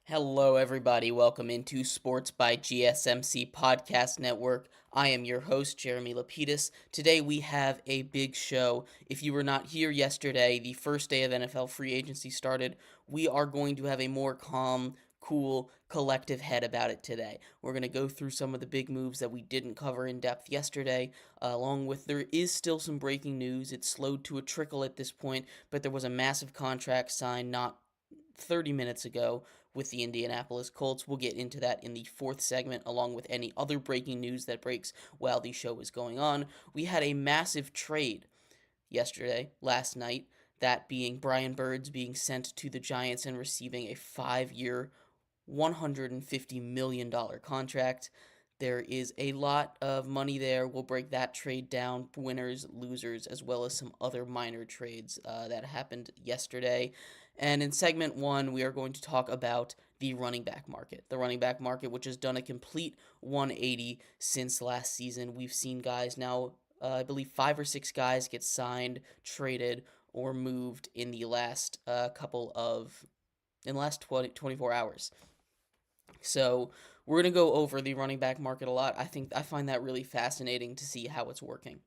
Hello, everybody. Welcome into Sports by GSMC Podcast Network. I am your host, Jeremy Lapidus. Today we have a big show. If you were not here yesterday, the first day of NFL free agency started, we are going to have a more calm, cool, collective head about it today. We're going to go through some of the big moves that we didn't cover in depth yesterday, along with there is still some breaking news. It's slowed to a trickle at this point, but there was a massive contract signed not 30 minutes ago with the Indianapolis Colts. We'll get into that in the fourth segment, along with any other breaking news that breaks while the show is going on. We had a massive trade last night, that being Brian Birds being sent to the Giants and receiving a 5-year, $150 million contract. There is a lot of money there. We'll break that trade down, winners, losers, as well as some other minor trades that happened yesterday. And in segment one, we are going to talk about the running back market. The running back market, which has done a complete 180 since last season. We've seen guys now, I believe 5 or 6 guys get signed, traded, or moved in the last in the last 24 hours. So we're going to go over the running back market a lot. I find that really fascinating to see how it's working.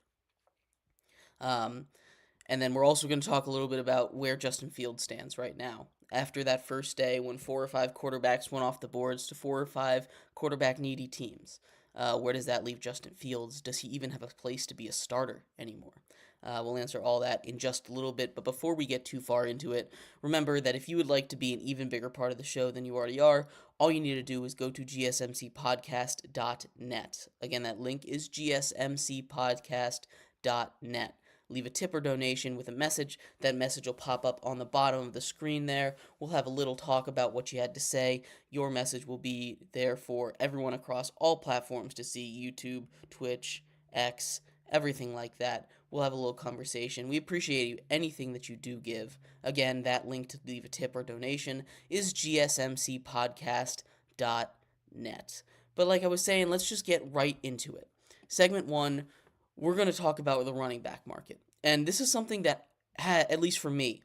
And then we're also going to talk a little bit about where Justin Fields stands right now. After that first day when 4 or 5 quarterbacks went off the boards to 4 or 5 quarterback needy teams, where does that leave Justin Fields? Does he even have a place to be a starter anymore? We'll answer all that in just a little bit, but before we get too far into it, remember that if you would like to be an even bigger part of the show than you already are, all you need to do is go to gsmcpodcast.net. Again, that link is gsmcpodcast.net. Leave a tip or donation with a message. That message will pop up on the bottom of the screen there. We'll have a little talk about what you had to say. Your message will be there for everyone across all platforms to see: YouTube, Twitch, X, everything like that. We'll have a little conversation. We appreciate anything that you do give. Again, that link to leave a tip or donation is gsmcpodcast.net. But like I was saying, let's just get right into it. Segment one, we're going to talk about the running back market. And this is something that, at least for me,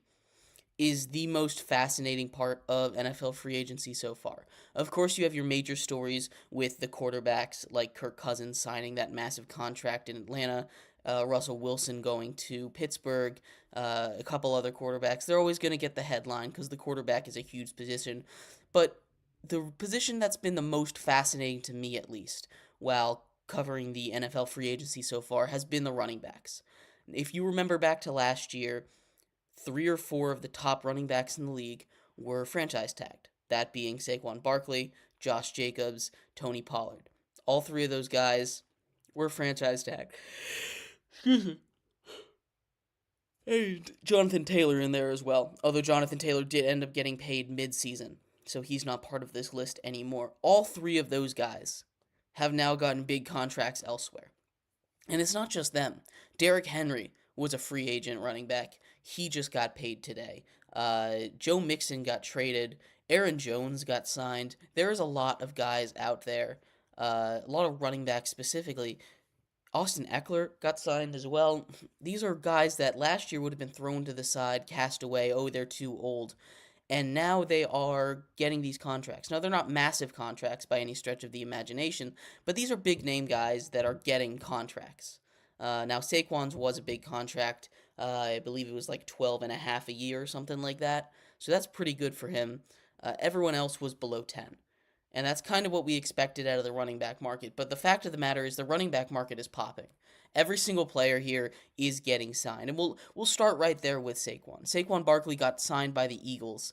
is the most fascinating part of NFL free agency so far. Of course, you have your major stories with the quarterbacks like Kirk Cousins signing that massive contract in Atlanta, Russell Wilson going to Pittsburgh, a couple other quarterbacks. They're always going to get the headline because the quarterback is a huge position. But the position that's been the most fascinating to me, at least, while covering the NFL free agency so far, has been the running backs. If you remember back to last year, 3 or 4 of the top running backs in the league were franchise tagged. That being Saquan Barkley, Josh Jacobs, Tony Pollard. All 3 of those guys were franchise tagged. And Jonathan Taylor in there as well. Although Jonathan Taylor did end up getting paid mid-season, so he's not part of this list anymore. All 3 of those guys have now gotten big contracts elsewhere. And it's not just them. Derrick Henry was a free agent running back. He just got paid today. Joe Mixon got traded. Aaron Jones got signed. There is a lot of guys out there, a lot of running backs specifically. Austin Eckler got signed as well. These are guys that last year would have been thrown to the side, cast away, oh, they're too old. And now they are getting these contracts. Now, they're not massive contracts by any stretch of the imagination, but these are big name guys that are getting contracts. Now, Saquon's was a big contract. I believe it was like 12 and a half a year or something like that. So that's pretty good for him. Everyone else was below 10. And that's kind of what we expected out of the running back market. But the fact of the matter is the running back market is popping. Every single player here is getting signed. And we'll start right there with Saquon. Saquon Barkley got signed by the Eagles,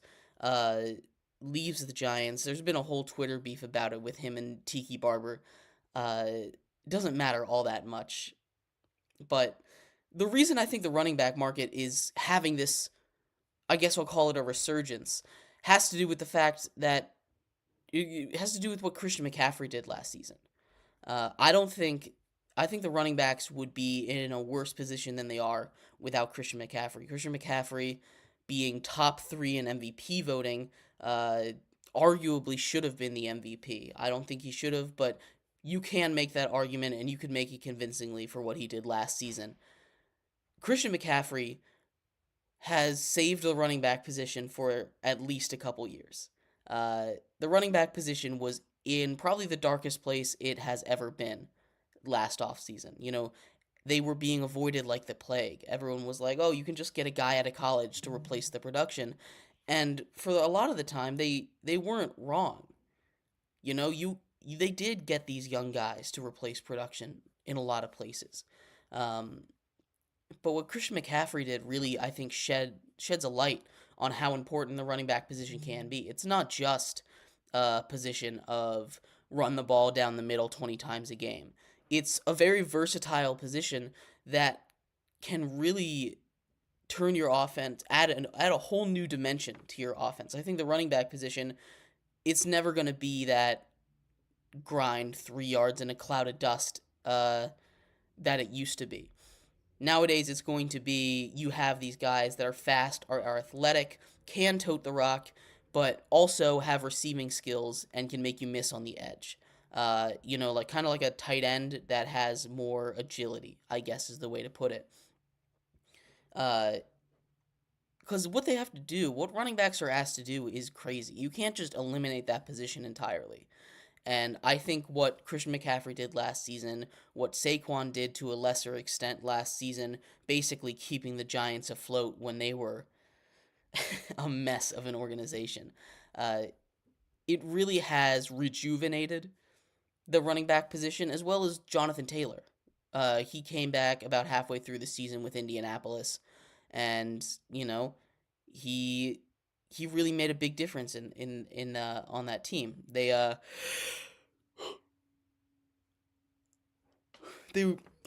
leaves the Giants. There's been a whole Twitter beef about it with him and Tiki Barber. It doesn't matter all that much. But the reason I think the running back market is having this, I guess I'll call it a resurgence, has to do with the fact that it has to do with what Christian McCaffrey did last season. I think the running backs would be in a worse position than they are without Christian McCaffrey. Christian McCaffrey being top 3 in MVP voting, arguably should have been the MVP. I don't think he should have, but you can make that argument, and you could make it convincingly for what he did last season. Christian McCaffrey has saved the running back position for at least a couple years. The running back position was in probably the darkest place it has ever been last offseason. They were being avoided like the plague. Everyone was like, "Oh, you can just get a guy out of college to replace the production." And for a lot of the time, they weren't wrong. They did get these young guys to replace production in a lot of places. Um, but what Christian McCaffrey did really, I think, sheds a light on how important the running back position can be. It's not just a position of run the ball down the middle 20 times a game. It's a very versatile position that can really turn your offense, add a whole new dimension to your offense. I think the running back position, it's never going to be that grind 3 yards in a cloud of dust that it used to be. Nowadays, it's going to be you have these guys that are fast, are athletic, can tote the rock, but also have receiving skills and can make you miss on the edge. Like kind of like a tight end that has more agility, I guess is the way to put it. Because what they have to do, what running backs are asked to do, is crazy. You can't just eliminate that position entirely. And I think what Christian McCaffrey did last season, what Saquon did to a lesser extent last season, basically keeping the Giants afloat when they were a mess of an organization, it really has rejuvenated the running back position as well as Jonathan Taylor. He came back about halfway through the season with Indianapolis, and he really made a big difference in on that team. They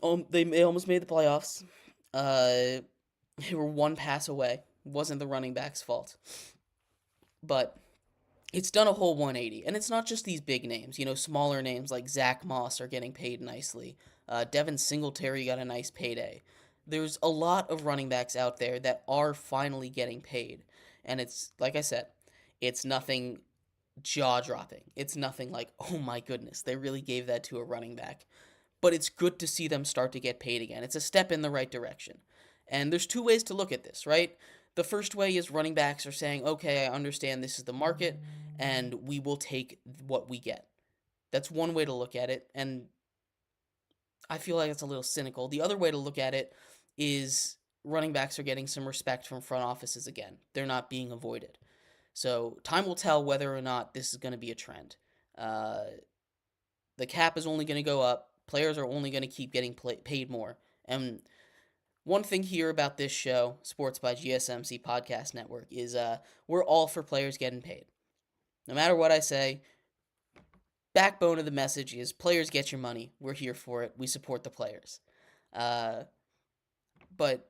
almost made the playoffs. They were one pass away. It wasn't the running back's fault, but it's done a whole 180, and it's not just these big names. Smaller names like Zach Moss are getting paid nicely. Devin Singletary got a nice payday. There's a lot of running backs out there that are finally getting paid, and it's like I said, it's nothing jaw-dropping. It's nothing like, oh my goodness, they really gave that to a running back. But it's good to see them start to get paid again. It's a step in the right direction. And there's two ways to look at this, right? The first way is running backs are saying, okay, I understand this is the market, and we will take what we get. That's one way to look at it, and I feel like it's a little cynical. The other way to look at it is running backs are getting some respect from front offices again. They're not being avoided. So time will tell whether or not this is going to be a trend. The cap is only going to go up. Players are only going to keep getting paid more. And one thing here about this show, Sports by GSMC Podcast Network, is we're all for players getting paid. No matter what I say, backbone of the message is players get your money. We're here for it. We support the players. But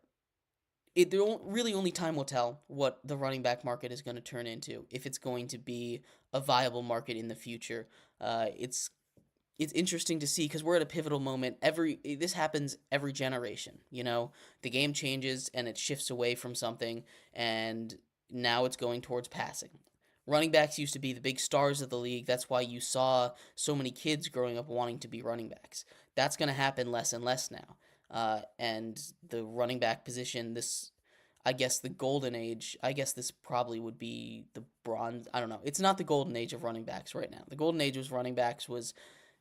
really only time will tell what the running back market is going to turn into, if it's going to be a viable market in the future. It's interesting to see because we're at a pivotal moment. This happens every generation. The game changes and it shifts away from something, and now it's going towards passing. Running backs used to be the big stars of the league. That's why you saw so many kids growing up wanting to be running backs. That's going to happen less and less now. And the running back position, I guess the golden age, I guess this probably would be the bronze. I don't know. It's not the golden age of running backs right now. The golden age of running backs was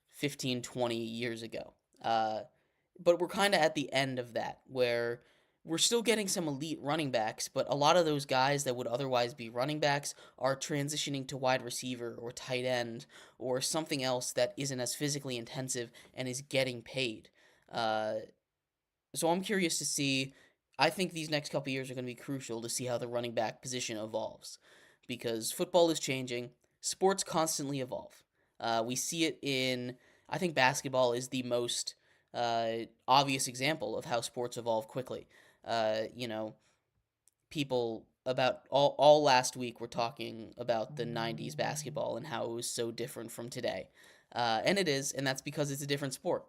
15, 20 years ago. But we're kind of at the end of that, where we're still getting some elite running backs, but a lot of those guys that would otherwise be running backs are transitioning to wide receiver or tight end or something else that isn't as physically intensive and is getting paid. So I'm curious to see. I think these next couple years are going to be crucial to see how the running back position evolves, because football is changing. Sports constantly evolve. We see it I think basketball is the most obvious example of how sports evolve quickly. People about all last week were talking about the 90s basketball and how it was so different from today. And it is, and that's because it's a different sport.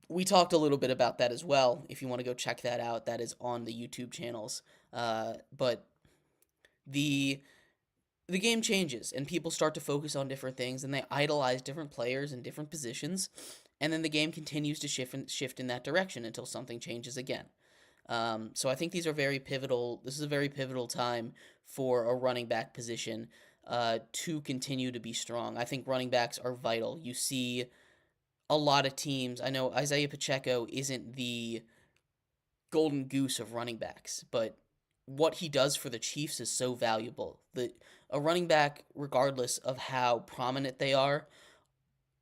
We talked a little bit about that as well. If you want to go check that out, that is on the YouTube channels. But the game changes and people start to focus on different things and they idolize different players in different positions, and then the game continues to shift in that direction until something changes again. So I think these are very pivotal. This is a very pivotal time for a running back position to continue to be strong. I think running backs are vital. You see a lot of teams. I know Isaiah Pacheco isn't the golden goose of running backs, but what he does for the Chiefs is so valuable. That a running back, regardless of how prominent they are,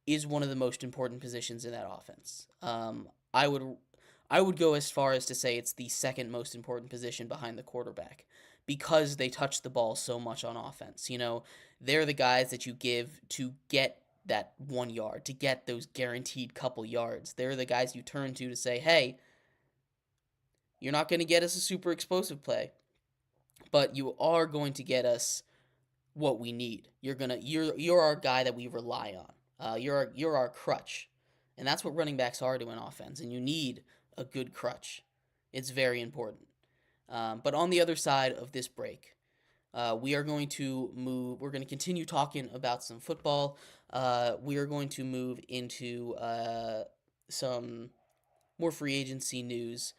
is one of the most important positions in that offense. I would go as far as to say it's the second most important position behind the quarterback because they touch the ball so much on offense. They're the guys that you give to get that 1 yard, to get those guaranteed couple yards. They're the guys you turn to say, hey, you're not going to get us a super explosive play, but you are going to get us what we need. You're our guy that we rely on. You're our crutch, and that's what running backs are to an offense. And you need a good crutch. It's very important. But on the other side of this break, we are going to move. We're going to continue talking about some football. We are going to move into some more free agency news,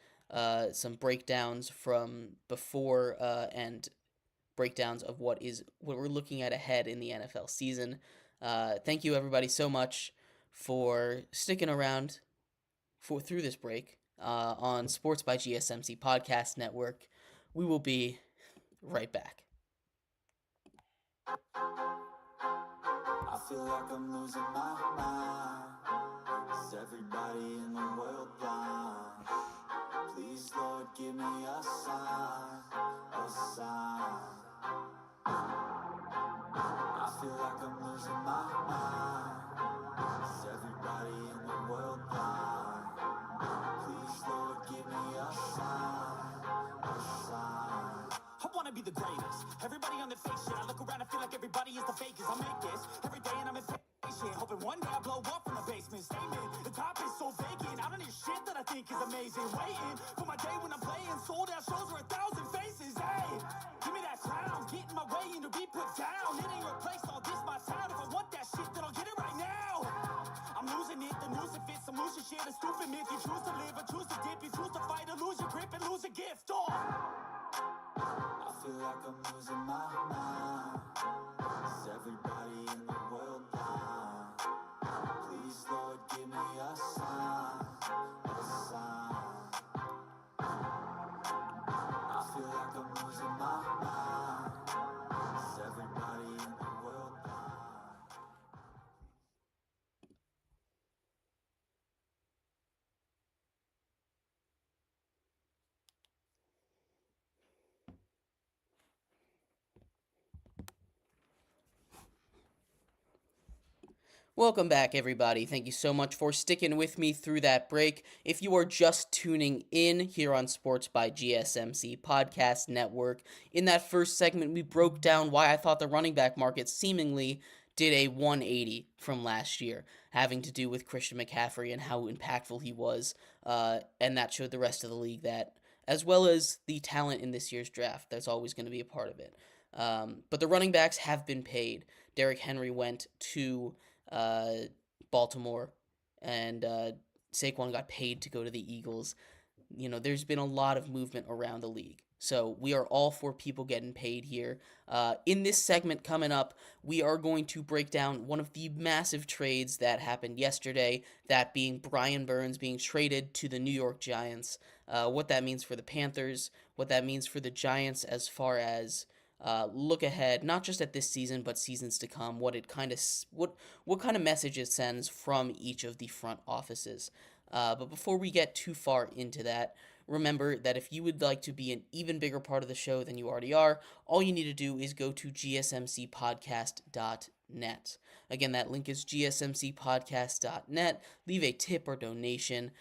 some breakdowns from before and breakdowns of what we're looking at ahead in the NFL season. Thank you everybody so much for sticking around through this break on Sports by GSMC Podcast Network. We will be right back. I feel like I'm losing my mind. Is everybody in the world blind? Please, Lord, give me a sign, a sign. I feel like I'm losing my mind. Is everybody in the world blind? Please, Lord, give me a sign, a sign. I wanna be the greatest. Everybody on the fake shit. I look around and feel like everybody is the fakest. I make this every day and I'm in shit. Hoping one day I blow up from the basement. Statement, the top is so vacant. I don't hear shit that I think is amazing. Waiting for my day when I'm playing sold out shows for 1,000 faces. Hey, give me that crown. Get in my way and to be put down. It ain't replaced all this my sound. If I want that shit, then I'll get it right now. I'm losing it, the noose it fits. I'm losing shit, a stupid myth. You choose to live or choose to dip. You choose to fight or lose your grip and lose a gift. Oh, I feel like I'm losing my mind. Is everybody in the world blind? Please, Lord, give me a sign, a sign. I feel like I'm losing my mind. Is everybody in the world blind? Welcome back, everybody. Thank you so much for sticking with me through that break. If you are just tuning in here on Sports by GSMC Podcast Network, in that first segment, we broke down why I thought the running back market seemingly did a 180 from last year, having to do with Christian McCaffrey and how impactful he was, and that showed the rest of the league that, as well as the talent in this year's draft, that's always going to be a part of it. But the running backs have been paid. Derrick Henry went to Baltimore, and Saquon got paid to go to the Eagles. There's been a lot of movement around the league. So we are all for people getting paid here. In this segment coming up, we are going to break down one of the massive trades that happened yesterday, that being Brian Burns being traded to the New York Giants, what that means for the Panthers, what that means for the Giants as far as look ahead, not just at this season, but seasons to come. What kind of message it sends from each of the front offices. But before we get too far into that, remember that if you would like to be an even bigger part of the show than you already are, all you need to do is go to gsmcpodcast.net. Again, that link is gsmcpodcast.net. Leave a tip or donation.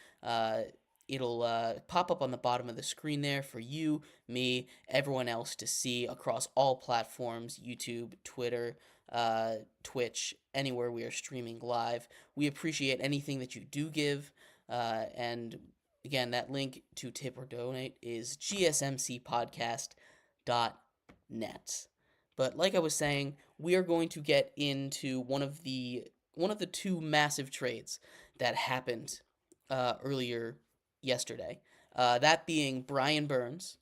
It'll pop up on the bottom of the screen there for you, me, everyone else to see across all platforms, YouTube, Twitter, Twitch, anywhere we are streaming live. We appreciate anything that you do give. And again, that link to tip or donate is gsmcpodcast.net. But like I was saying, we are going to get into one of the two massive trades that happened earlier yesterday. That being Brian Burns,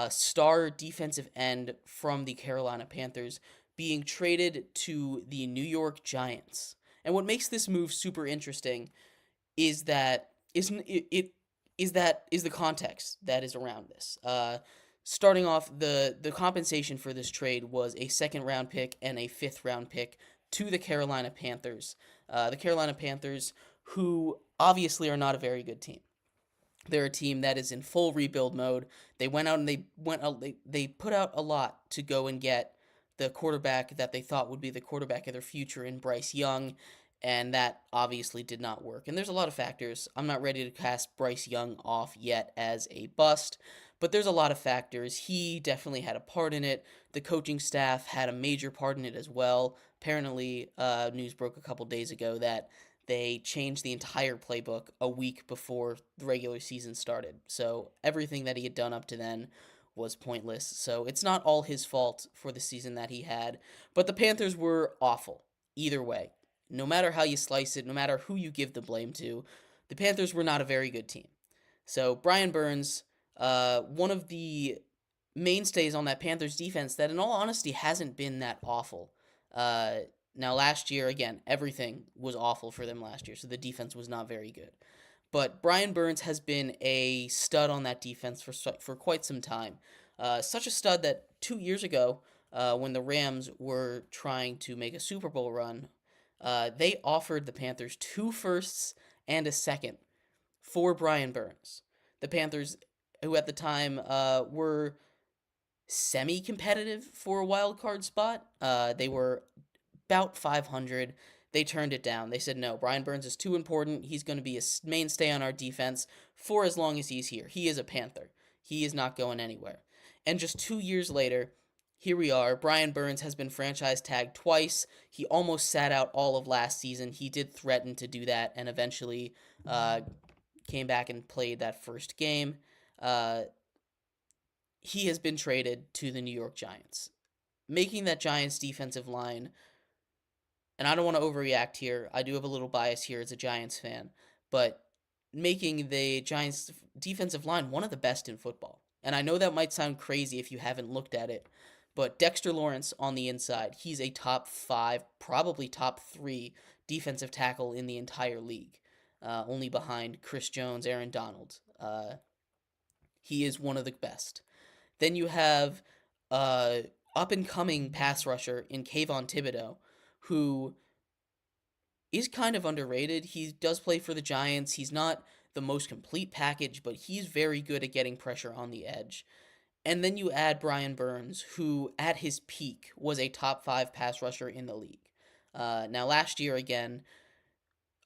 star defensive end from the Carolina Panthers, being traded to the New York Giants. And what makes this move super interesting is that isn't it, it is the context that is around this. Starting off, the compensation for this trade was a second round pick and a fifth round pick to the Carolina Panthers. The Carolina Panthers, who obviously are not a very good team. They're a team that is in full rebuild mode. They went out and they put out a lot to go and get the quarterback that they thought would be the quarterback of their future in Bryce Young, and that obviously did not work. And there's a lot of factors. I'm not ready to cast Bryce Young off yet as a bust, but there's a lot of factors. He definitely had a part in it. The coaching staff had a major part in it as well. Apparently, news broke a couple days ago that they changed the entire playbook a week before the regular season started. So everything that he had done up to then was pointless. So it's not all his fault for the season that he had. But the Panthers were awful either way. No matter how you slice it, no matter who you give the blame to, the Panthers were not a very good team. So Brian Burns, one of the mainstays on that Panthers defense that in all honesty hasn't been that awful. Uh, Now, last year, again, everything was awful for them last year, so the defense was not very good. But Brian Burns has been a stud on that defense for quite some time. Such a stud that 2 years ago, when the Rams were trying to make a Super Bowl run, they offered the Panthers two firsts and a second for Brian Burns. The Panthers, who at the time were semi-competitive for a wild card spot, they were about 500. They turned it down. They said, no, Brian Burns is too important. He's going to be a mainstay on our defense for as long as he's here. He is a Panther. He is not going anywhere. And just 2 years later, here we are. Brian Burns has been franchise tagged twice. He almost sat out all of last season. He did threaten to do that and eventually came back and played that first game. He has been traded to the New York Giants, making that Giants defensive line, and I don't want to overreact here. I do have a little bias here as a Giants fan, but making the Giants defensive line one of the best in football. And I know that might sound crazy if you haven't looked at it, but Dexter Lawrence on the inside, he's a top five, probably top three defensive tackle in the entire league, only behind Chris Jones, Aaron Donald. He is one of the best. Then you have up and coming pass rusher in Kayvon Thibodeau, who is kind of underrated. He does play for the Giants. He's not the most complete package, but he's very good at getting pressure on the edge. And then you add Brian Burns, who at his peak was a top five pass rusher in the league. Now, last year, again,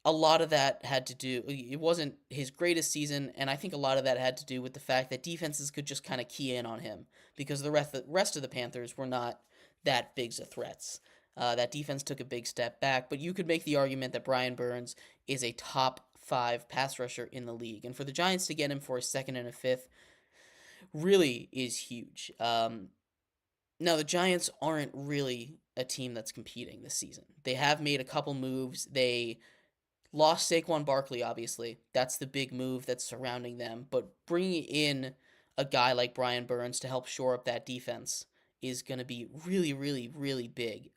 a lot of that had to do, it wasn't his greatest season, and I think a lot of that had to do with the fact that defenses could just kind of key in on him because the rest of the Panthers were not that big of threats. That defense took a big step back, but you could make the argument that Brian Burns is a top five pass rusher in the league. And for the Giants to get him for a second and a fifth really is huge. Now, the Giants aren't really a team that's competing this season. They have made a couple moves. They lost Saquon Barkley, obviously. That's the big move that's surrounding them. But bringing in a guy like Brian Burns to help shore up that defense is going to be really, really, really big.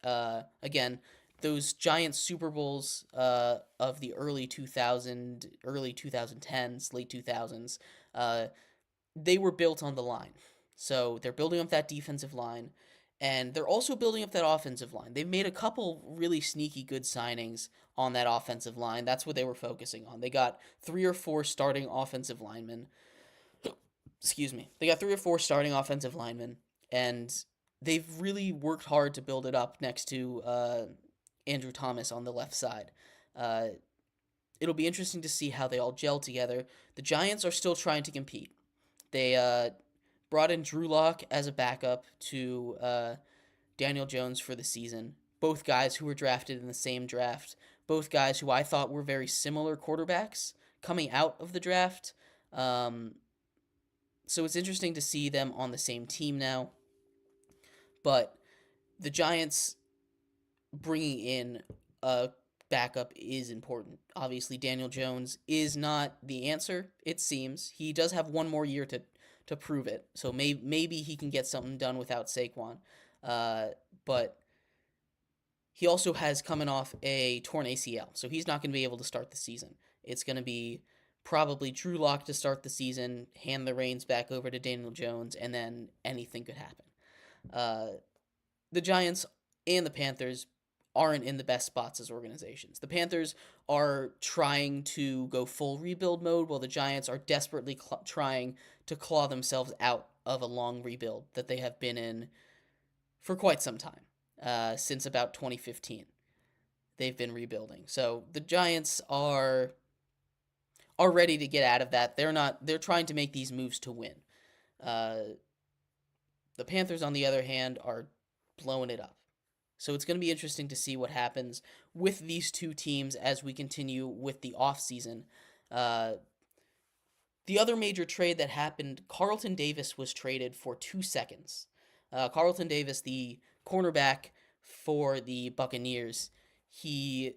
Again, those Giants Super Bowls of the early 2010s, late 2000s, they were built on the line. So they're building up that defensive line, and they're also building up that offensive line. They've made a couple really sneaky good signings on that offensive line. That's what they were focusing on. They got 3 or 4 starting offensive linemen. Excuse me. They got 3 or 4 starting offensive linemen, and they've really worked hard to build it up next to Andrew Thomas on the left side. It'll be interesting to see how they all gel together. The Giants are still trying to compete. They brought in Drew Lock as a backup to Daniel Jones for the season. Both guys who were drafted in the same draft. Both guys who I thought were very similar quarterbacks coming out of the draft. So it's interesting to see them on the same team now. But the Giants bringing in a backup is important. Obviously, Daniel Jones is not the answer, it seems. He does have one more year to prove it, so maybe he can get something done without Saquon. But he also has coming off a torn ACL, so he's not going to be able to start the season. It's going to be probably Drew Lock to start the season, hand the reins back over to Daniel Jones, and then anything could happen. The Giants and the Panthers aren't in the best spots as organizations. The Panthers are trying to go full rebuild mode, while the Giants are desperately trying to claw themselves out of a long rebuild that they have been in for quite some time, since about 2015. They've been rebuilding. So the Giants are ready to get out of that. They're trying to make these moves to win. The Panthers, on the other hand, are blowing it up. So it's going to be interesting to see what happens with these two teams as we continue with the offseason. The other major trade that happened, Carlton Davis was traded for 2 seconds. Carlton Davis, the cornerback for the Buccaneers, he,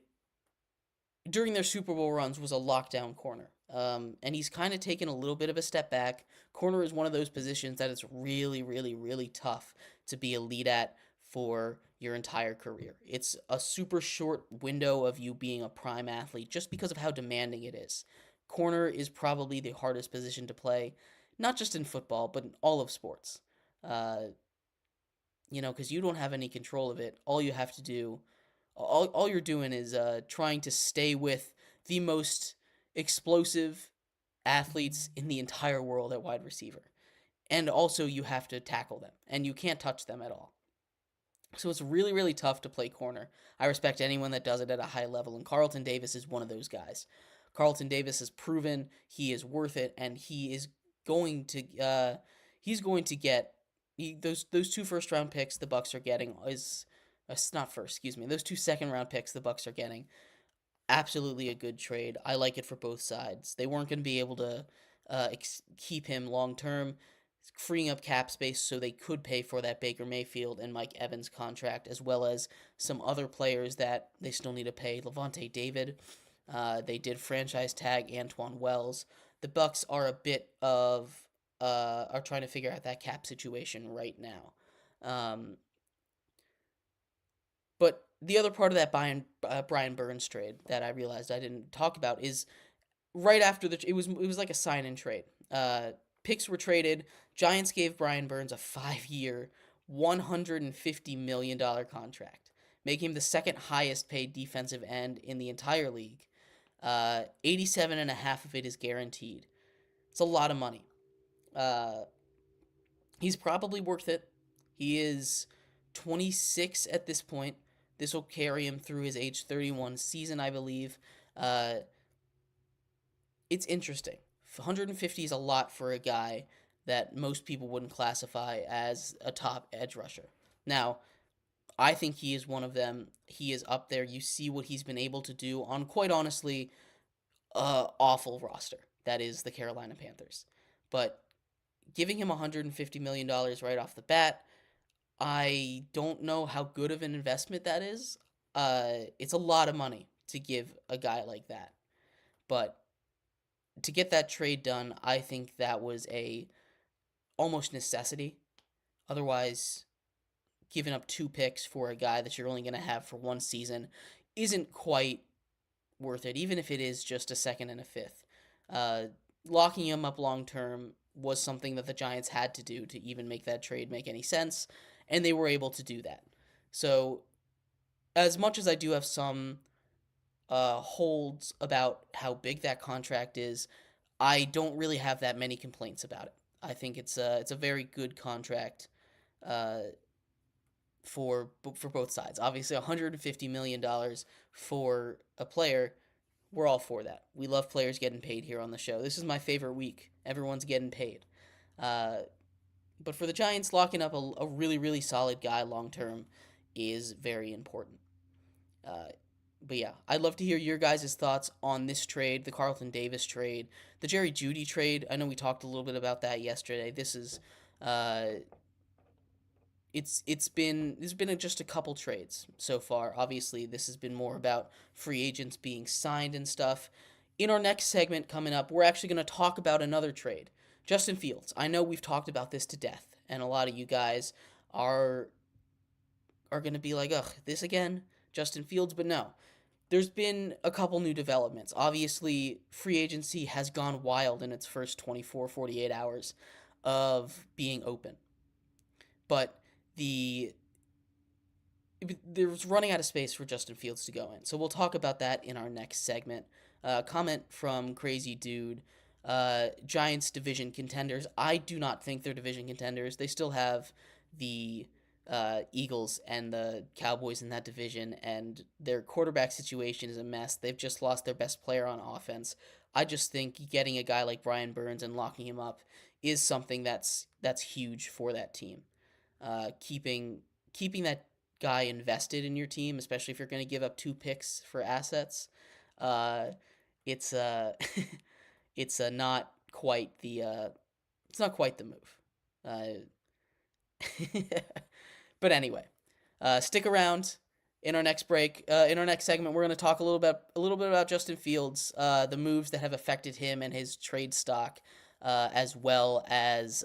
during their Super Bowl runs, was a lockdown corner. And he's kind of taken a little bit of a step back. Corner is one of those positions that it's really, really, really tough to be elite at for your entire career. It's a super short window of you being a prime athlete just because of how demanding it is. Corner is probably the hardest position to play, not just in football, but in all of sports. Because you don't have any control of it. All you have to do, all you're doing is trying to stay with the most explosive athletes in the entire world at wide receiver. And also you have to tackle them, and you can't touch them at all. So it's really, really tough to play corner. I respect anyone that does it at a high level, and Carlton Davis is one of those guys. Carlton Davis has proven he is worth it, and he is going to get those 2 first round picks the Bucs are getting is not first, excuse me. Those 2 second round picks the Bucs are getting, absolutely a good trade. I like it for both sides. They weren't going to be able to keep him long term, freeing up cap space so they could pay for that Baker Mayfield and Mike Evans contract, as well as some other players that they still need to pay. Levante David. They did franchise tag Antoine Wells. The Bucs are are trying to figure out that cap situation right now. But the other part of that Brian Burns trade that I realized I didn't talk about is right after it was like a sign-in trade. Picks were traded. Giants gave Brian Burns a 5-year, $150 million contract, making him the second highest paid defensive end in the entire league. 87.5 of it is guaranteed. It's a lot of money. He's probably worth it. He is 26 at this point. This will carry him through his age 31 season, I believe. It's interesting. 150 is a lot for a guy that most people wouldn't classify as a top edge rusher. Now, I think he is one of them. He is up there. You see what he's been able to do on, quite honestly, awful roster. That is the Carolina Panthers. But giving him $150 million right off the bat, I don't know how good of an investment that is. It's a lot of money to give a guy like that. But to get that trade done, I think that was a almost necessity. Otherwise, giving up 2 picks for a guy that you're only going to have for 1 season isn't quite worth it, even if it is just a second and a fifth. Locking him up long term was something that the Giants had to do to even make that trade make any sense, and they were able to do that. So, as much as I do have some holds about how big that contract is, I don't really have that many complaints about it. I think it's a very good contract for both sides. Obviously, $150 million for a player, we're all for that. We love players getting paid here on the show. This is my favorite week. Everyone's getting paid. But for the Giants, locking up a really, really solid guy long term is very important. But yeah, I'd love to hear your guys' thoughts on this trade, the Carlton Davis trade, the Jerry Jeudy trade. I know we talked a little bit about that yesterday. This is there's been just a couple trades so far. Obviously, this has been more about free agents being signed and stuff. In our next segment coming up, we're actually going to talk about another trade. Justin Fields. I know we've talked about this to death, and a lot of you guys are are going to be like, "Ugh, this again, Justin Fields," but no. There's been a couple new developments. Obviously, free agency has gone wild in its first 24, 48 hours of being open. But the there's running out of space for Justin Fields to go in. So we'll talk about that in our next segment. Comment from Crazy Dude. Giants division contenders. I do not think they're division contenders. They still have the Eagles and the Cowboys in that division, and their quarterback situation is a mess. They've just lost their best player on offense. I just think getting a guy like Brian Burns and locking him up is something that's huge for that team. Keeping that guy invested in your team, especially if you're going to give up two picks for assets, uh, it's it's not quite the it's not quite the move. But anyway, stick around. In our next break, in our next segment, we're going to talk a little bit about Justin Fields, the moves that have affected him and his trade stock, as well as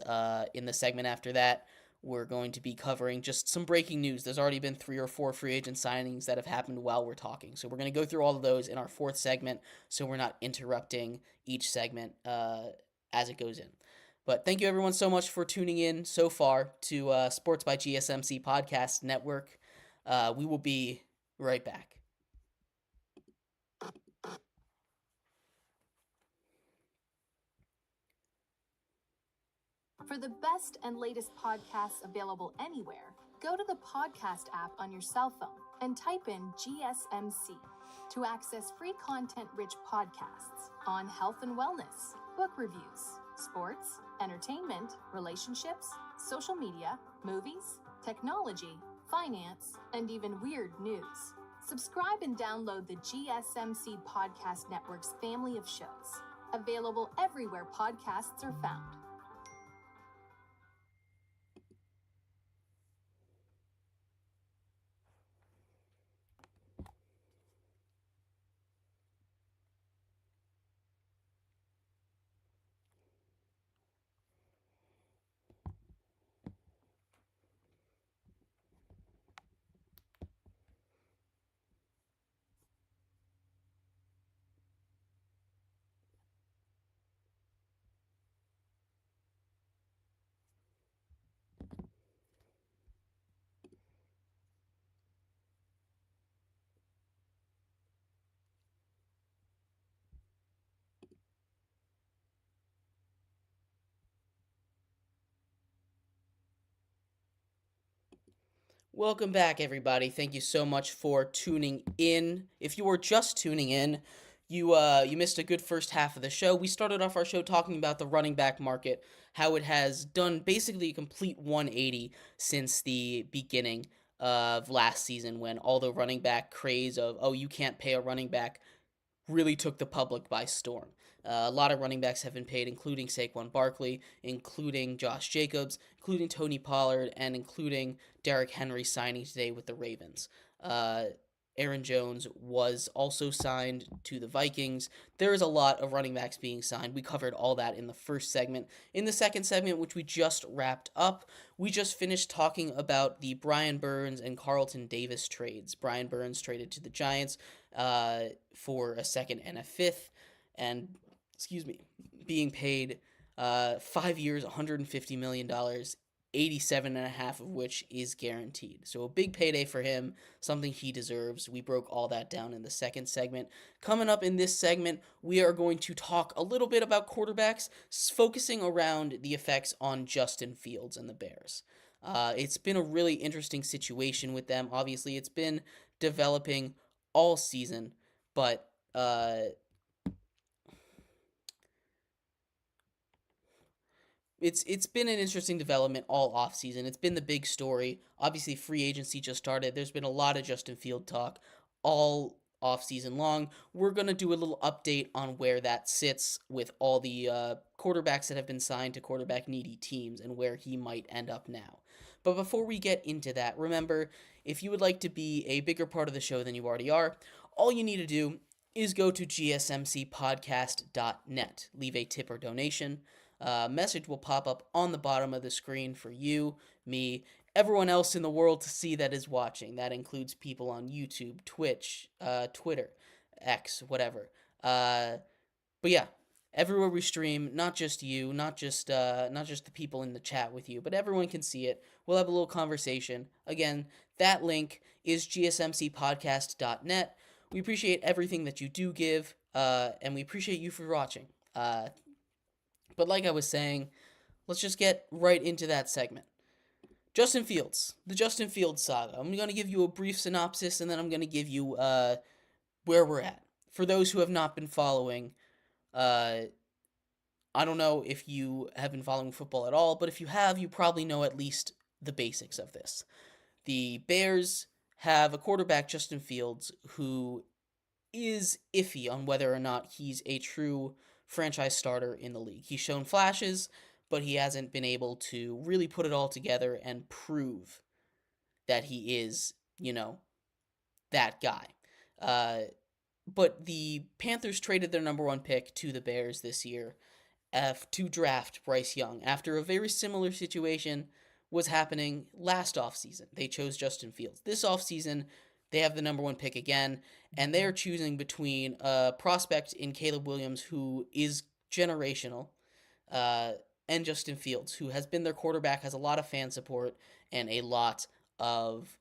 in the segment after that, we're going to be covering just some breaking news. There's already been 3 or 4 free agent signings that have happened while we're talking, so we're going to go through all of those in our fourth segment, so we're not interrupting each segment as it goes in. But thank you everyone so much for tuning in so far to Sports by GSMC Podcast Network. We will be right back. For the best and latest podcasts available anywhere, go to the podcast app on your cell phone and type in GSMC to access free content-rich podcasts on health and wellness, book reviews, sports, entertainment, relationships, social media, movies, technology, finance, and even weird news. Subscribe and download the GSMC Podcast Network's family of shows, available everywhere podcasts are found. Welcome back, everybody. Thank you so much for tuning in. If you were just tuning in, you missed a good first half of the show. We started off our show talking about the running back market, how it has done basically a complete 180 since the beginning of last season, when all the running back craze of, oh, you can't pay a running back, really took the public by storm. A lot of running backs have been paid, including Saquon Barkley, including Josh Jacobs, including Tony Pollard, and including Derrick Henry signing today with the Ravens. Uh, Aaron Jones was also signed to the Vikings. There is a lot of running backs being signed. We covered all that in the first segment. In the second segment, which we just wrapped up, we just finished talking about the Brian Burns and Carlton Davis trades. Brian Burns traded to the Giants for a second and a fifth, and being paid 5 years, $150 million, 87 and a half of which is guaranteed. So a big payday for him, something he deserves. We broke all that down in the second segment. Coming up in this segment, we are going to talk a little bit about quarterbacks, focusing around the effects on Justin Fields and the Bears. It's been a really interesting situation with them. Obviously, it's been developing all season, but it's been an interesting development all offseason. It's been the big story. Obviously, free agency just started. There's been a lot of Justin Field talk all offseason long. We're going to do a little update on where that sits with all the quarterbacks that have been signed to quarterback needy teams and where he might end up now. But before we get into that, remember, if you would like to be a bigger part of the show than you already are, all you need to do is go to gsmcpodcast.net. Leave a tip or donation. A message will pop up on the bottom of the screen for you, me, everyone else in the world to see that is watching. That includes people on YouTube, Twitch, Twitter, X, whatever. But yeah, everywhere we stream, not just you, not just the people in the chat with you, but everyone can see it. We'll have a little conversation. Again, that link is gsmcpodcast.net. We appreciate everything that you do give, and we appreciate you for watching. But like I was saying, let's just get right into that segment. Justin Fields, the Justin Fields saga. I'm going to give you a brief synopsis, and then I'm going to give you where we're at. For those who have not been following, I don't know if you have been following football at all, but if you have, you probably know at least the basics of this. The Bears have a quarterback, Justin Fields, who is iffy on whether or not he's a true franchise starter in the league. He's shown flashes, but he hasn't been able to really put it all together and prove that he is, that guy. But the Panthers traded their number one pick to the Bears this year to draft Bryce Young after a very similar situation was happening last offseason. They chose Justin Fields. This offseason, they have the number one pick again, and they're choosing between a prospect in Caleb Williams, who is generational, and Justin Fields, who has been their quarterback, has a lot of fan support and a lot of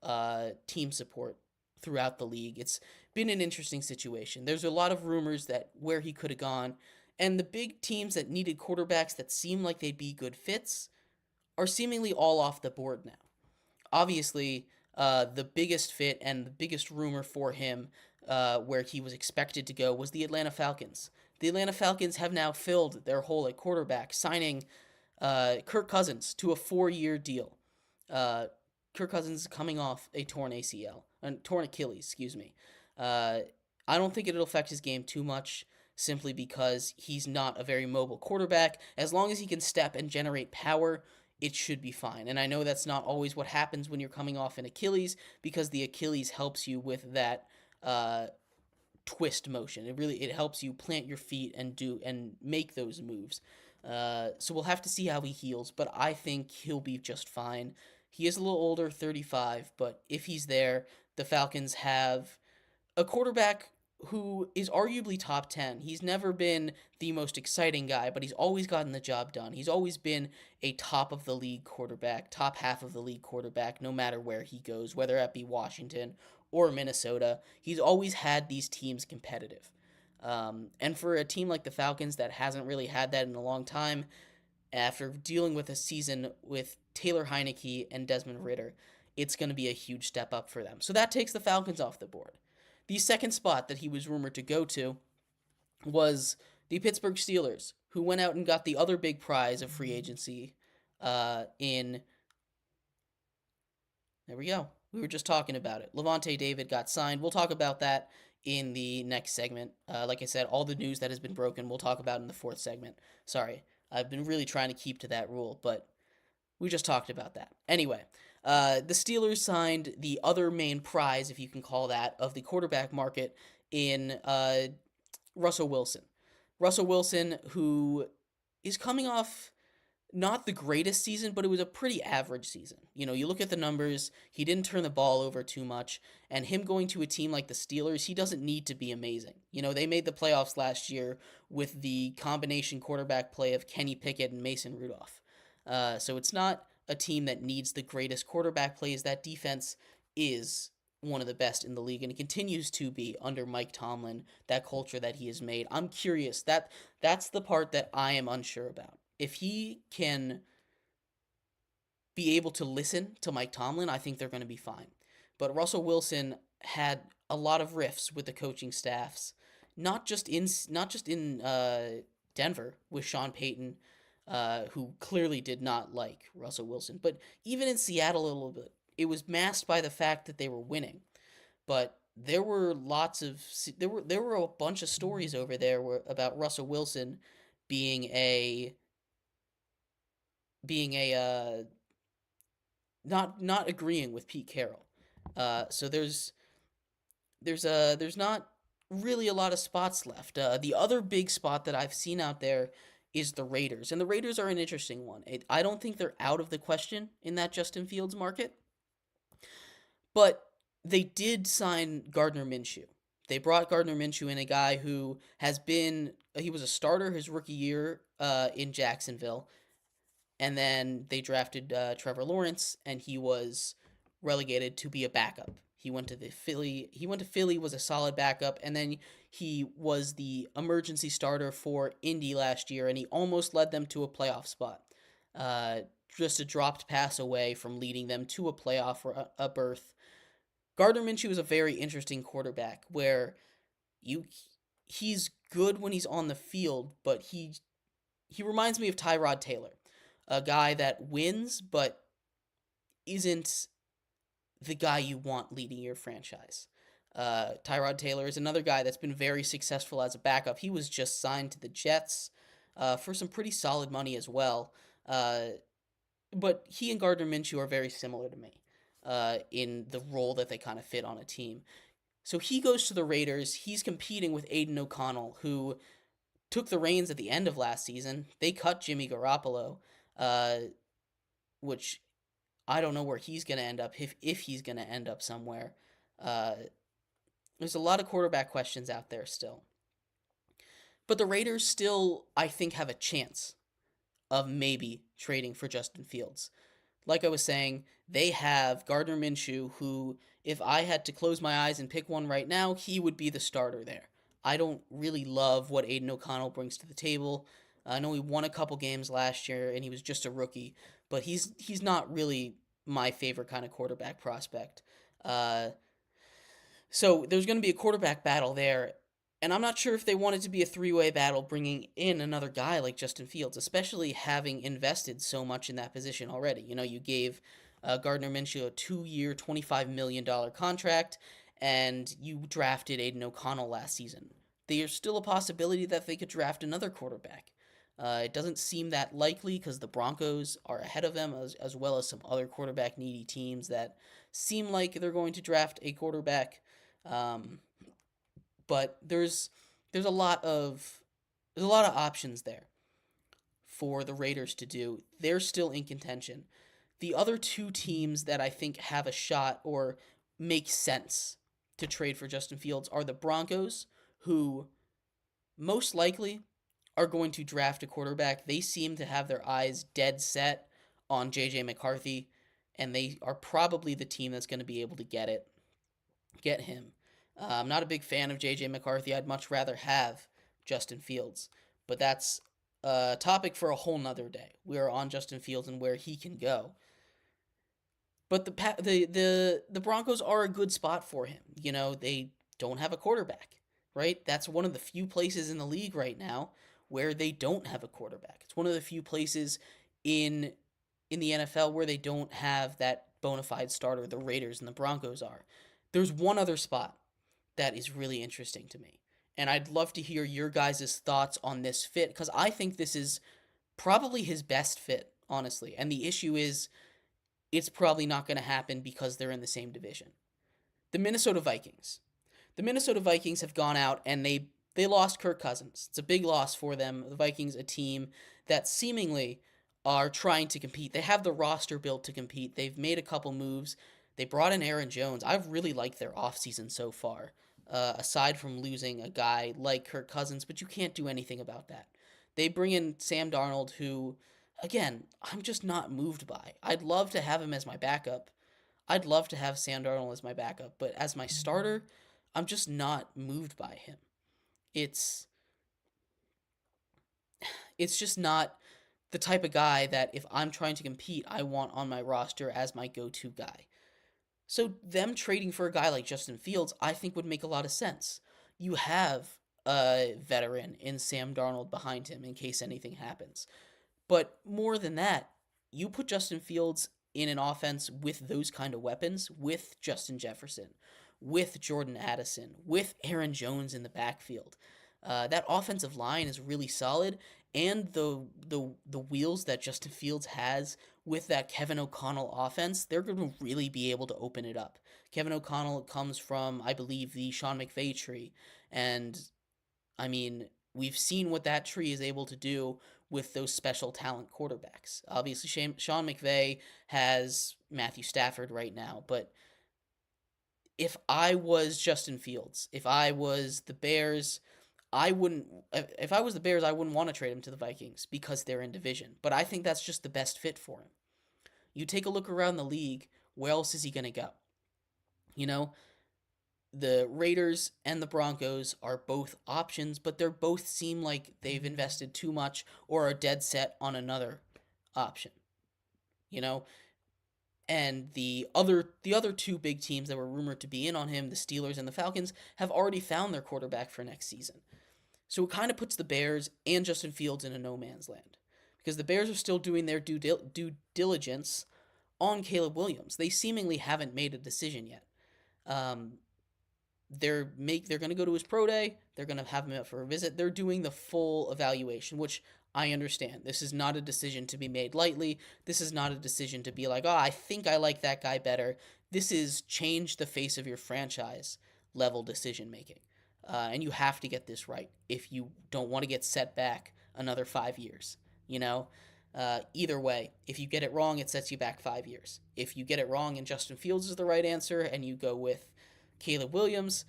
team support throughout the league. It's been an interesting situation. There's a lot of rumors that where he could have gone, and the big teams that needed quarterbacks that seem like they'd be good fits are seemingly all off the board now. Obviously, the biggest fit and the biggest rumor for him, where he was expected to go, was the Atlanta Falcons. The Atlanta Falcons have now filled their hole at quarterback, signing Kirk Cousins to a 4-year deal. Kirk Cousins is coming off a torn Achilles, excuse me. I don't think it'll affect his game too much, simply because he's not a very mobile quarterback. As long as he can step and generate power, it should be fine. And I know that's not always what happens when you're coming off an Achilles, because the Achilles helps you with that twist motion. It helps you plant your feet and make those moves. So we'll have to see how he heals, but I think he'll be just fine. He is a little older, 35, but if he's there, the Falcons have a quarterback who is arguably top 10. He's never been the most exciting guy, but he's always gotten the job done. He's always been a top of the league quarterback, top half of the league quarterback, no matter where he goes, whether that be Washington or Minnesota. He's always had these teams competitive. And for a team like the Falcons that hasn't really had that in a long time, after dealing with a season with Taylor Heineke and Desmond Ridder, it's going to be a huge step up for them. So that takes the Falcons off the board. The second spot that he was rumored to go to was the Pittsburgh Steelers, who went out and got the other big prize of free agency in... There we go. We were just talking about it. Levante David got signed. We'll talk about that in the next segment. Like I said, all the news that has been broken, we'll talk about in the fourth segment. Sorry, I've been really trying to keep to that rule, but we just talked about that. Anyway, the Steelers signed the other main prize, if you can call that, of the quarterback market in Russell Wilson. Russell Wilson, who is coming off not the greatest season, but it was a pretty average season. You look at the numbers, he didn't turn the ball over too much, and him going to a team like the Steelers, he doesn't need to be amazing. They made the playoffs last year with the combination quarterback play of Kenny Pickett and Mason Rudolph. So it's not a team that needs the greatest quarterback plays. That defense is one of the best in the league, and it continues to be under Mike Tomlin, that culture that he has made. I'm curious. That's the part that I am unsure about. If he can be able to listen to Mike Tomlin, I think they're going to be fine. But Russell Wilson had a lot of rifts with the coaching staffs, not just in Denver with Sean Payton, who clearly did not like Russell Wilson, but even in Seattle a little bit. It was masked by the fact that they were winning. But there were there were a bunch of stories over there about Russell Wilson being a not agreeing with Pete Carroll. So there's not really a lot of spots left. The other big spot that I've seen out there is the Raiders, and the Raiders are an interesting one. I don't think they're out of the question in that Justin Fields market, but they did sign Gardner Minshew. They brought Gardner Minshew in, a guy who he was a starter his rookie year in Jacksonville, and then they drafted Trevor Lawrence, and he was relegated to be a backup. He went to Philly. Was a solid backup, and then he was the emergency starter for Indy last year, and he almost led them to a playoff spot. Uh, just a dropped pass away from leading them to a playoff or a berth. Gardner Minshew is a very interesting quarterback where he's good when he's on the field, but he reminds me of Tyrod Taylor, a guy that wins but isn't the guy you want leading your franchise. Tyrod Taylor is another guy that's been very successful as a backup. He was just signed to the Jets for some pretty solid money as well. But he and Gardner Minshew are very similar to me in the role that they kind of fit on a team. So he goes to the Raiders. He's competing with Aiden O'Connell, who took the reins at the end of last season. They cut Jimmy Garoppolo, which I don't know where he's going to end up, if he's going to end up somewhere. There's a lot of quarterback questions out there still. But the Raiders still, I think, have a chance of maybe trading for Justin Fields. Like I was saying, they have Gardner Minshew, who, if I had to close my eyes and pick one right now, he would be the starter there. I don't really love what Aiden O'Connell brings to the table. I know he won a couple games last year, and he was just a rookie, but he's not really my favorite kind of quarterback prospect. So there's going to be a quarterback battle there, and I'm not sure if they want it to be a three-way battle bringing in another guy like Justin Fields, especially having invested so much in that position already. You know, you gave Gardner Minshew a 2-year, $25 million contract, and you drafted Aiden O'Connell last season. There's still a possibility that they could draft another quarterback. It doesn't seem that likely because the Broncos are ahead of them, as well as some other quarterback-needy teams that seem like they're going to draft a quarterback. But there's a lot of options there for the Raiders to do. They're still in contention. The other two teams that I think have a shot or make sense to trade for Justin Fields are the Broncos, who most likely are going to draft a quarterback. They seem to have their eyes dead set on J.J. McCarthy, and they are probably the team that's going to be able to get him. I'm not a big fan of J.J. McCarthy. I'd much rather have Justin Fields, but that's a topic for a whole nother day. We are on Justin Fields and where he can go. But the Broncos are a good spot for him. You know, they don't have a quarterback, right? That's one of the few places in the league right now where they don't have a quarterback. It's one of the few places in the NFL where they don't have that bona fide starter. The Raiders and the Broncos are. There's one other spot that is really interesting to me, and I'd love to hear your guys' thoughts on this fit, because I think this is probably his best fit, honestly. And the issue is, it's probably not going to happen because they're in the same division. The Minnesota Vikings. The Minnesota Vikings have gone out and they lost Kirk Cousins. It's a big loss for them. The Vikings, a team that seemingly are trying to compete. They have the roster built to compete. They've made a couple moves. They brought in Aaron Jones. I've really liked their offseason so far, aside from losing a guy like Kirk Cousins, but you can't do anything about that. They bring in Sam Darnold, who, again, I'm just not moved by. I'd love to have him as my backup. I'd love to have Sam Darnold as my backup, but as my starter, I'm just not moved by him. It's just not the type of guy that if I'm trying to compete, I want on my roster as my go-to guy. So them trading for a guy like Justin Fields, I think would make a lot of sense. You have a veteran in Sam Darnold behind him in case anything happens. But more than that, you put Justin Fields in an offense with those kind of weapons, with Justin Jefferson, with Jordan Addison, with Aaron Jones in the backfield. That offensive line is really solid, and the wheels that Justin Fields has with that Kevin O'Connell offense, they're going to really be able to open it up. Kevin O'Connell comes from, I believe, the Sean McVay tree. And, I mean, we've seen what that tree is able to do with those special talent quarterbacks. Obviously, Sean McVay has Matthew Stafford right now, but if I was Justin Fields, if I was the Bears, I wouldn't. If I was the Bears, I wouldn't want to trade him to the Vikings because they're in division. But I think that's just the best fit for him. You take a look around the league. Where else is he going to go? You know, the Raiders and the Broncos are both options, but they're both seem like they've invested too much or are dead set on another option. You know, and the other two big teams that were rumored to be in on him, the Steelers and the Falcons, have already found their quarterback for next season. So it kind of puts the Bears and Justin Fields in a no man's land because the Bears are still doing their due diligence on Caleb Williams. They seemingly haven't made a decision yet. They're going to go to his pro day. They're going to have him up for a visit. They're doing the full evaluation, which I understand. This is not a decision to be made lightly. This is not a decision to be like, oh, I think I like that guy better. This is change the face of your franchise level decision making. And you have to get this right if you don't want to get set back another 5 years. Either way, if you get it wrong, it sets you back 5 years. If you get it wrong and Justin Fields is the right answer and you go with Caleb Williams,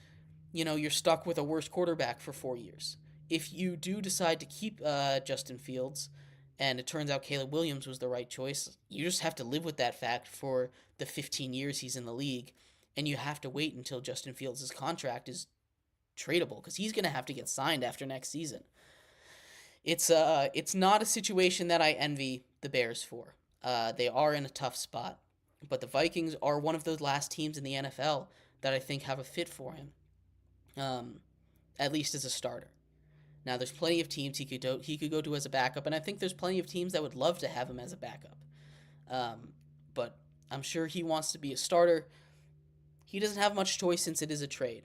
you're stuck with a worse quarterback for 4 years. If you do decide to keep Justin Fields and it turns out Caleb Williams was the right choice, you just have to live with that fact for the 15 years he's in the league, and you have to wait until Justin Fields' contract is tradable because he's going to have to get signed after next season. It's not a situation that I envy the Bears for. They are in a tough spot, but the Vikings are one of those last teams in the NFL that I think have a fit for him, at least as a starter. Now, there's plenty of teams he could go to as a backup, and I think there's plenty of teams that would love to have him as a backup. But I'm sure he wants to be a starter. He doesn't have much choice since it is a trade.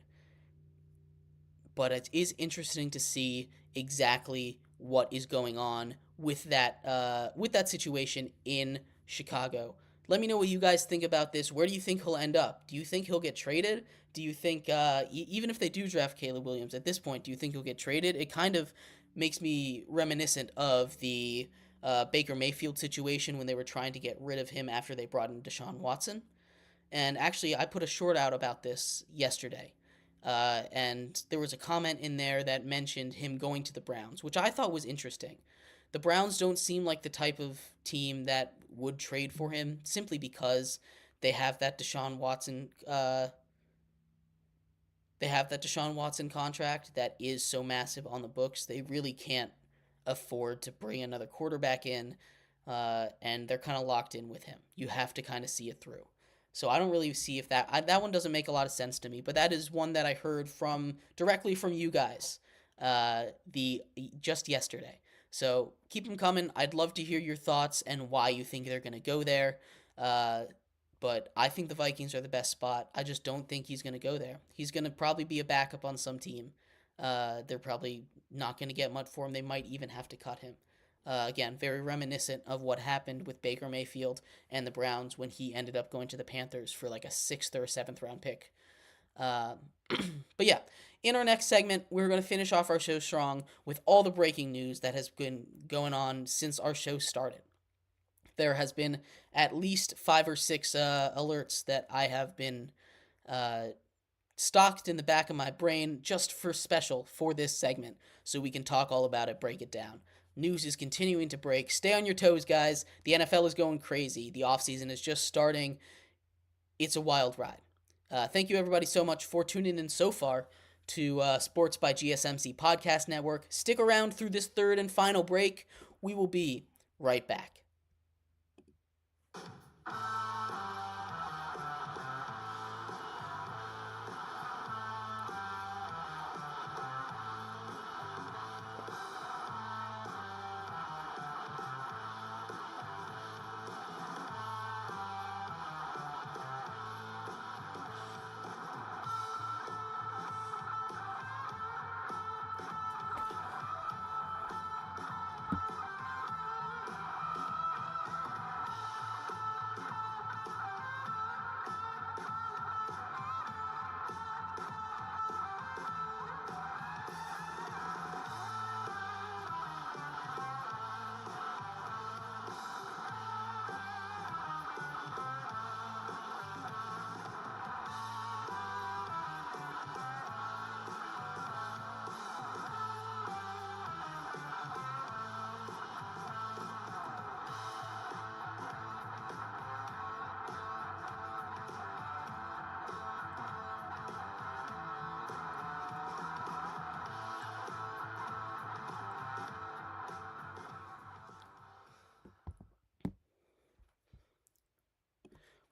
But it is interesting to see exactly what is going on with that situation in Chicago. Let me know what you guys think about this. Where do you think he'll end up? Do you think he'll get traded? Do you think, even if they do draft Caleb Williams at this point, do you think he'll get traded? It kind of makes me reminiscent of the Baker Mayfield situation when they were trying to get rid of him after they brought in Deshaun Watson. And actually, I put a short out about this yesterday. And there was a comment in there that mentioned him going to the Browns, which I thought was interesting. The Browns don't seem like the type of team that would trade for him simply because they have that Deshaun Watson contract that is so massive on the books. They really can't afford to bring another quarterback in, and they're kind of locked in with him. You have to kind of see it through. So I don't really see if that one doesn't make a lot of sense to me, but that is one that I heard directly from you guys just yesterday. So keep them coming. I'd love to hear your thoughts and why you think they're going to go there. But I think the Vikings are the best spot. I just don't think he's going to go there. He's going to probably be a backup on some team. They're probably not going to get much for him. They might even have to cut him. Again, very reminiscent of what happened with Baker Mayfield and the Browns when he ended up going to the Panthers for like a 6th or 7th round pick. But yeah, in our next segment, we're going to finish off our show strong with all the breaking news that has been going on since our show started. There has been at least 5 or 6 alerts that I have been stocked in the back of my brain just for this segment so we can talk all about it, break it down. News is continuing to break. Stay on your toes, guys. The NFL is going crazy. The offseason is just starting. It's a wild ride. Thank you, everybody, so much for tuning in so far to Sports by GSMC Podcast Network. Stick around through this third and final break. We will be right back.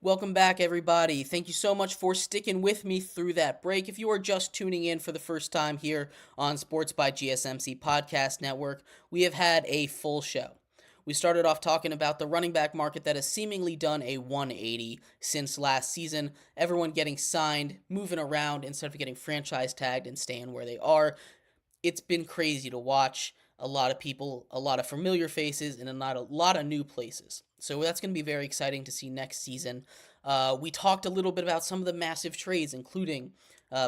Welcome back, everybody. Thank you so much for sticking with me through that break. If you are just tuning in for the first time here on Sports by GSMC Podcast Network, we have had a full show. We started off talking about the running back market that has seemingly done a 180 since last season. Everyone getting signed, moving around instead of getting franchise tagged and staying where they are. It's been crazy to watch. A lot of people, a lot of familiar faces, and a lot of new places. So that's going to be very exciting to see next season. We talked a little bit about some of the massive trades, including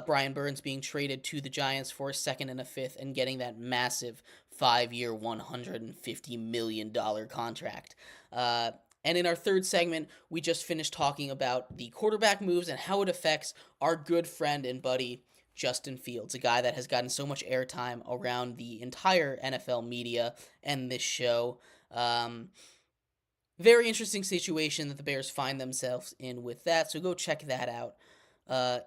Brian Burns being traded to the Giants for a second and a fifth and getting that massive 5-year, $150 million contract. And in our third segment, we just finished talking about the quarterback moves and how it affects our good friend and buddy, Justin Fields, a guy that has gotten so much airtime around the entire NFL media and this show. Very interesting situation that the Bears find themselves in with that, so go check that out.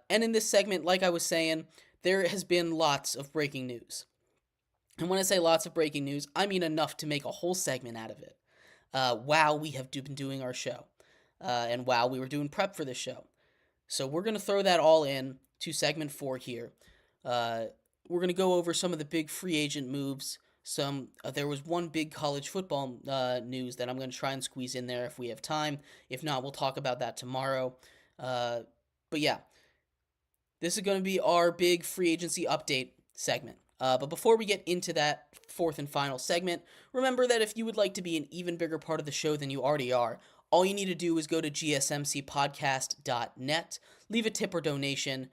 And in this segment, like I was saying, there has been lots of breaking news. And when I say lots of breaking news, I mean enough to make a whole segment out of it. While we have been doing our show, and while we were doing prep for this show. So we're going to throw that all in to segment 4 here. We're going to go over some of the big free agent moves. There was one big college football news that I'm going to try and squeeze in there if we have time. If not, we'll talk about that tomorrow. But yeah, this is going to be our big free agency update segment. But before we get into that fourth and final segment, remember that if you would like to be an even bigger part of the show than you already are, all you need to do is go to gsmcpodcast.net, leave a tip or donation.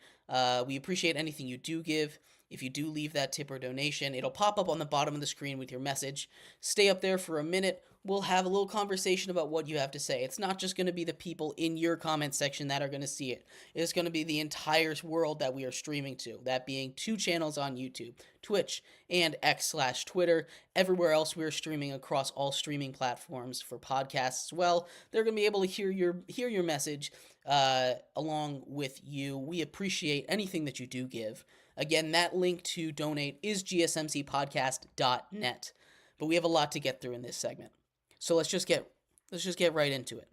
We appreciate anything you do give. If you do leave that tip or donation, it'll pop up on the bottom of the screen with your message. Stay up there for a minute. We'll have a little conversation about what you have to say. It's not just going to be the people in your comment section that are going to see it. It's going to be the entire world that we are streaming to, that being 2 channels on YouTube, Twitch, and X/Twitter. Everywhere else we are streaming across all streaming platforms for podcasts as well. They're going to be able to hear your message along with you. We appreciate anything that you do give. Again, that link to donate is gsmcpodcast.net. But we have a lot to get through in this segment. So let's just get right into it.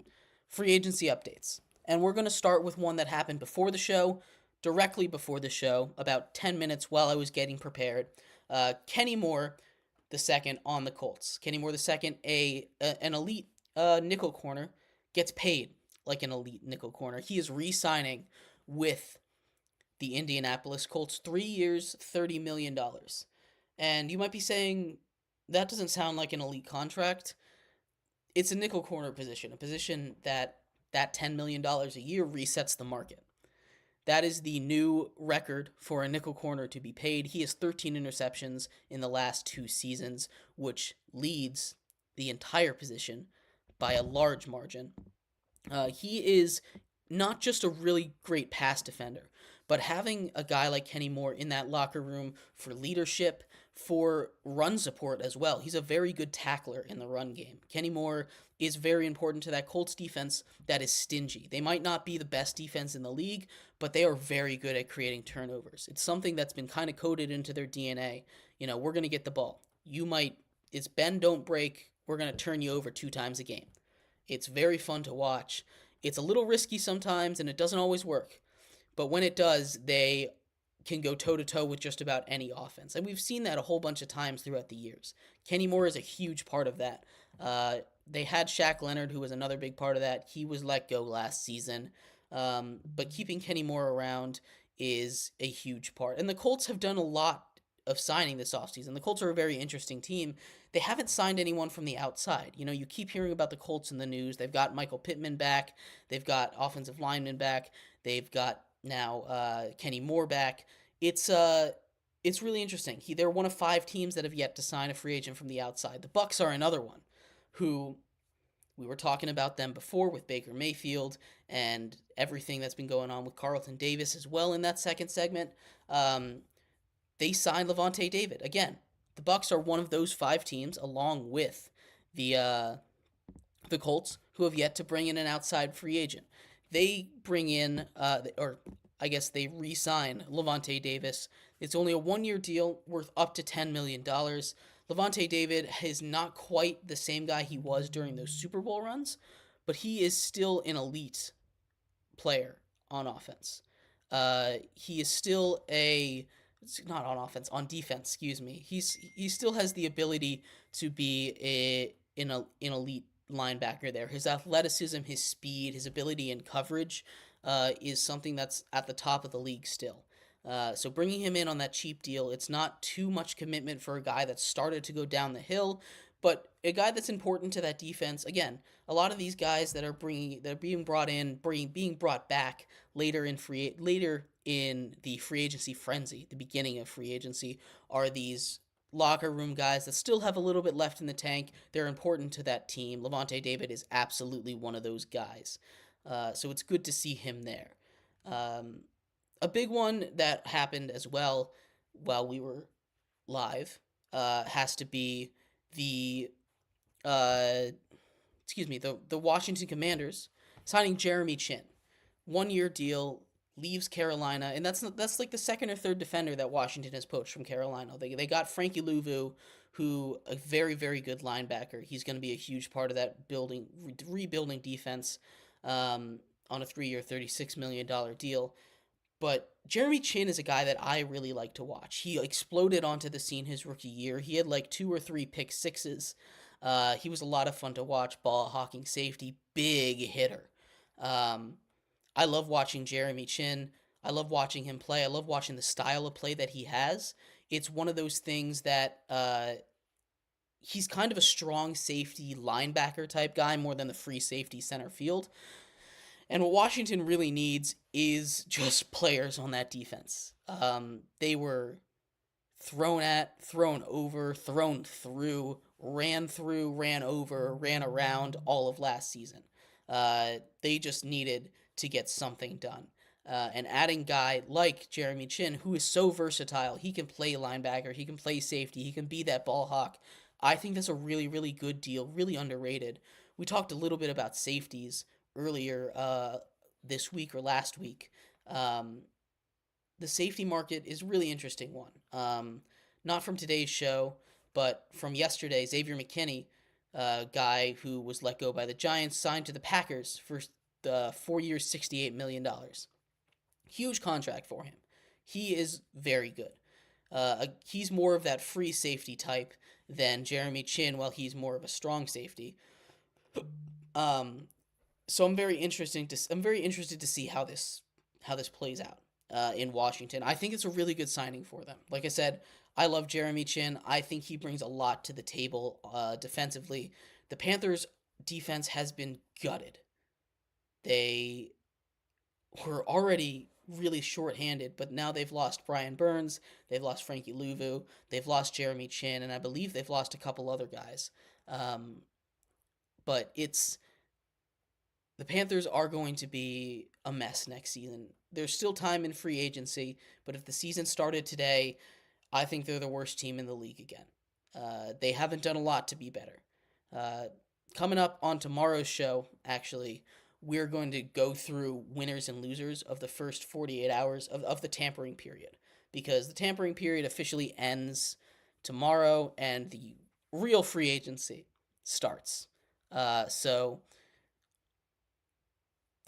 Free agency updates. And we're going to start with one that happened before the show, directly before the show, about 10 minutes while I was getting prepared. Kenny Moore II on the Colts. Kenny Moore II, an elite nickel corner, gets paid like an elite nickel corner. He is re-signing with the Indianapolis Colts, 3 years, $30 million. And you might be saying, that doesn't sound like an elite contract. It's a nickel corner position, a position that $10 million a year resets the market. That is the new record for a nickel corner to be paid. He has 13 interceptions in the last 2 seasons, which leads the entire position by a large margin. He is not just a really great pass defender, but having a guy like Kenny Moore in that locker room for leadership, for run support as well. He's a very good tackler in the run game. Kenny Moore is very important to that Colts defense that is stingy. They might not be the best defense in the league, but they are very good at creating turnovers. It's something that's been kind of coded into their DNA. We're going to get the ball. It's bend, don't break. We're going to turn you over 2 times a game. It's very fun to watch. It's a little risky sometimes, and it doesn't always work. But when it does, they can go toe-to-toe with just about any offense. And we've seen that a whole bunch of times throughout the years. Kenny Moore is a huge part of that. They had Shaq Leonard, who was another big part of that. He was let go last season. But keeping Kenny Moore around is a huge part. And the Colts have done a lot of signing this offseason. The Colts are a very interesting team. They haven't signed anyone from the outside. You keep hearing about the Colts in the news. They've got Michael Pittman back. They've got offensive linemen back. They've got now Kenny Moore back. It's really interesting. They're one of 5 teams that have yet to sign a free agent from the outside. The Bucs are another one, who we were talking about them before with Baker Mayfield and everything that's been going on with Carlton Davis as well in that second segment. They signed Lavonte David. Again, the Bucs are one of those 5 teams, along with the Colts, who have yet to bring in an outside free agent. They bring in, they re-sign Lavonte Davis. It's only a 1-year deal worth up to $10 million. Lavonte David is not quite the same guy he was during those Super Bowl runs, but he is still an elite player on offense. He is still not on offense, on defense. Excuse me. He still has the ability to be an elite linebacker there. His athleticism, his speed, his ability in coverage is something that's at the top of the league still. So bringing him in on that cheap deal, it's not too much commitment for a guy that started to go down the hill, but a guy that's important to that defense. Again, a lot of these guys that are being brought in, being brought back later in the free agency frenzy, the beginning of free agency, are these locker room guys that still have a little bit left in the tank. They're important to that team. Levante David is absolutely one of those guys. So it's good to see him there. A big one that happened as well while we were live has to be the the Washington Commanders signing Jeremy Chin, 1-year deal, leaves Carolina, and that's like the second or third defender that Washington has poached from Carolina. They got Frankie Louvu, who a very, very good linebacker. He's going to be a huge part of that rebuilding defense on a 3-year, $36 million deal. But Jeremy Chin is a guy that I really like to watch. He exploded onto the scene his rookie year. He had like 2 or 3 pick sixes. He was a lot of fun to watch. Ball hawking safety, big hitter. I love watching Jeremy Chin. I love watching him play. I love watching the style of play that he has. It's one of those things that he's kind of a strong safety linebacker type guy more than the free safety center field. And what Washington really needs is just players on that defense. They were thrown over, thrown through, ran over, ran around all of last season. They just needed to get something done. And adding a guy like Jeremy Chin, who is so versatile, he can play linebacker, he can play safety, he can be that ball hawk. I think that's a really, really good deal, really underrated. We talked a little bit about safeties earlier this week or last week. The safety market is a really interesting one. Not from today's show, but from yesterday. Xavier McKinney, guy who was let go by the Giants, signed to the Packers for 4 years, $68 million. Huge contract for him. He is very good. He's more of that free safety type than Jeremy Chin, while he's more of a strong safety. So I'm very interested to see how this plays out in Washington. I think it's a really good signing for them. Like I said, I love Jeremy Chin. I think he brings a lot to the table defensively. The Panthers' defense has been gutted. They were already really short-handed, but now they've lost Brian Burns, they've lost Frankie Louvu, they've lost Jeremy Chin, and I believe they've lost a couple other guys. But the Panthers are going to be a mess next season. There's still time in free agency, but if the season started today, I think they're the worst team in the league again. They haven't done a lot to be better. Coming up on tomorrow's show, actually, we're going to go through winners and losers of the first 48 hours of the tampering period, because the tampering period officially ends tomorrow and the real free agency starts. So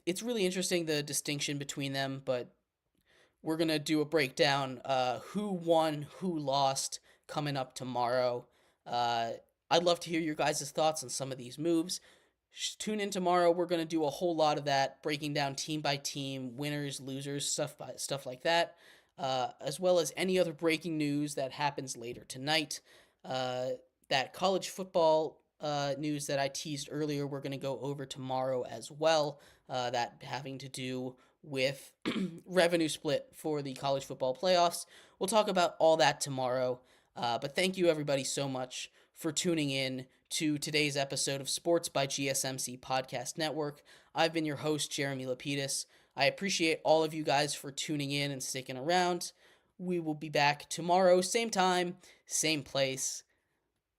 it's really interesting, the distinction between them, but we're going to do a breakdown, who won, who lost, coming up tomorrow. I'd love to hear your guys' thoughts on some of these moves. Tune in tomorrow. We're going to do a whole lot of that, breaking down team by team, winners, losers, stuff like that, as well as any other breaking news that happens later tonight. That college football news that I teased earlier, we're going to go over tomorrow as well, that having to do with revenue split for the college football playoffs. We'll talk about all that tomorrow, but thank you everybody so much for tuning in to today's episode of Sports by GSMC Podcast Network. I've been your host, Jeremy Lapidus. I appreciate all of you guys for tuning in and sticking around. We will be back tomorrow, same time, same place.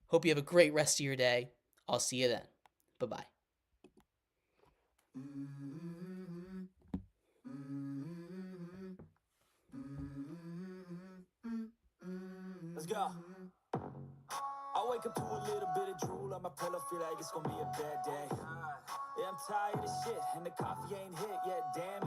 Hope you have a great rest of your day. I'll see you then. Bye-bye. Let's go. I wake up to a little bit of drool on my pillow, feel like it's gonna be a bad day. Yeah, I'm tired of shit, and the coffee ain't hit yet, damn it.